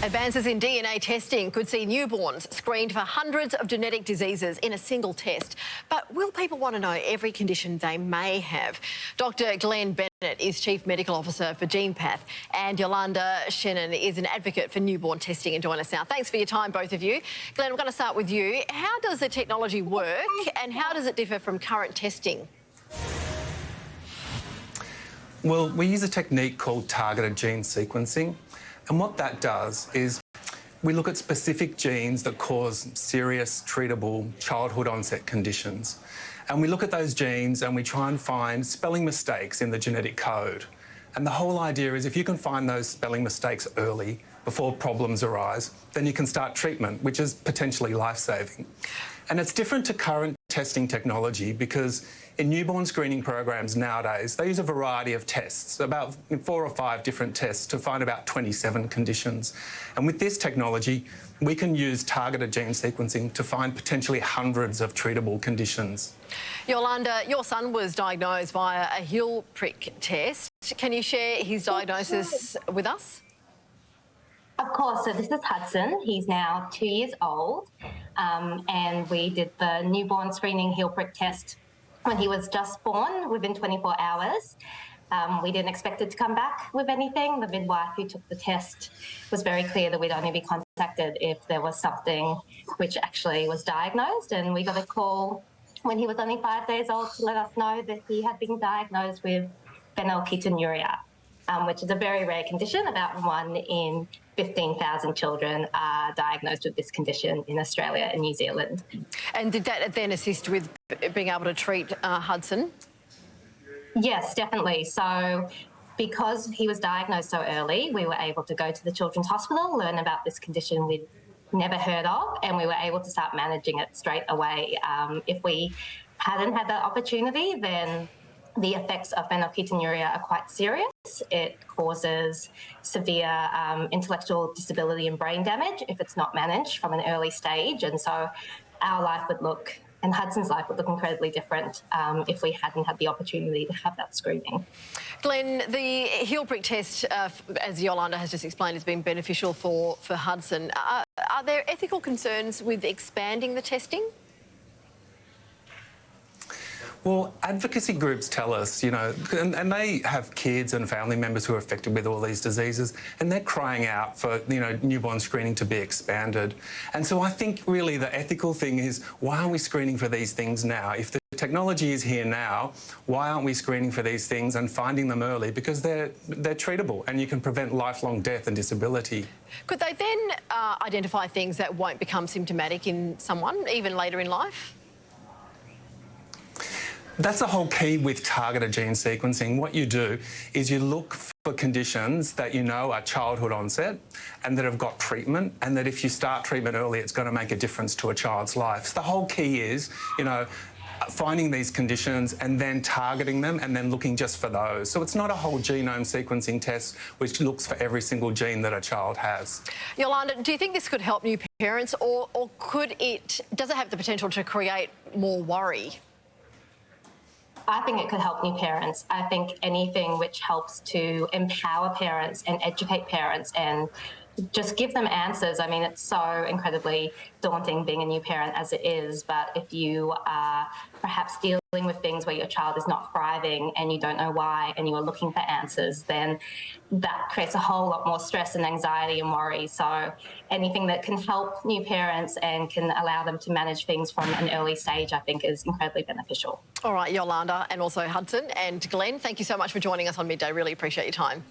Advances in DNA testing could see newborns screened for hundreds of genetic diseases in a single test. But will people want to know every condition they may have? Dr. Glenn Bennett is Chief Medical Officer for GenePath, and Yolanda Shannon is an advocate for newborn testing and join us now. Thanks for your time, both of you. Glenn, I'm going to start with you. How does the technology work and how does it differ from current testing? Well, we use a technique called targeted gene sequencing, and what that does is we look at specific genes that cause serious, treatable childhood onset conditions. And we look at those genes and we try and find spelling mistakes in the genetic code. And the whole idea is if you can find those spelling mistakes early, before problems arise, then you can start treatment, which is potentially life-saving. And it's different to current testing technology because in newborn screening programs nowadays, they use a variety of tests, about 4 or 5 different tests to find about 27 conditions. And with this technology, we can use targeted gene sequencing to find potentially hundreds of treatable conditions. Yolanda, your son was diagnosed via a heel prick test. Can you share his diagnosis with us? Of course. So this is Hudson. He's now 2 years old, and we did the newborn screening heel prick test when he was just born, within 24 hours. We didn't expect it to come back with anything. The midwife who took the test was very clear that we'd only be contacted if there was something which actually was diagnosed, and we got a call when he was only 5 days old to let us know that he had been diagnosed with phenylketonuria, which is a very rare condition. About 1 in 15,000 children are diagnosed with this condition in Australia and New Zealand. And did that then assist with being able to treat Hudson? Yes, definitely. So because he was diagnosed so early, we were able to go to the Children's Hospital, learn about this condition we'd never heard of, and we were able to start managing it straight away. If we hadn't had that opportunity, then the effects of phenylketonuria are quite serious. It causes severe intellectual disability and brain damage if it's not managed from an early stage. And so our life would look, and Hudson's life would look incredibly different if we hadn't had the opportunity to have that screening. Glenn, the heel prick test, as Yolanda has just explained, has been beneficial for Hudson. Are there ethical concerns with expanding the testing? Well, advocacy groups tell us, you know, and they have kids and family members who are affected with all these diseases, and they're crying out for, you know, newborn screening to be expanded. And so I think really the ethical thing is, why aren't we screening for these things now? If the technology is here now, why aren't we screening for these things and finding them early? Because they're treatable and you can prevent lifelong death and disability. Could they then identify things that won't become symptomatic in someone, even later in life? That's the whole key with targeted gene sequencing. What you do is you look for conditions that you know are childhood onset and that have got treatment, and that if you start treatment early, it's going to make a difference to a child's life. So the whole key is, you know, finding these conditions and then targeting them and then looking just for those. So it's not a whole genome sequencing test which looks for every single gene that a child has. Yolanda, do you think this could help new parents, or does it have the potential to create more worry? I think it could help new parents. I think anything which helps to empower parents and educate parents and just give them answers. I mean, it's so incredibly daunting being a new parent as it is, but if you are perhaps dealing with things where your child is not thriving and you don't know why and you are looking for answers, then that creates a whole lot more stress and anxiety and worry. So anything that can help new parents and can allow them to manage things from an early stage, I think is incredibly beneficial. All right, Yolanda and also Hudson and Glenn, thank you so much for joining us on Midday. Really appreciate your time.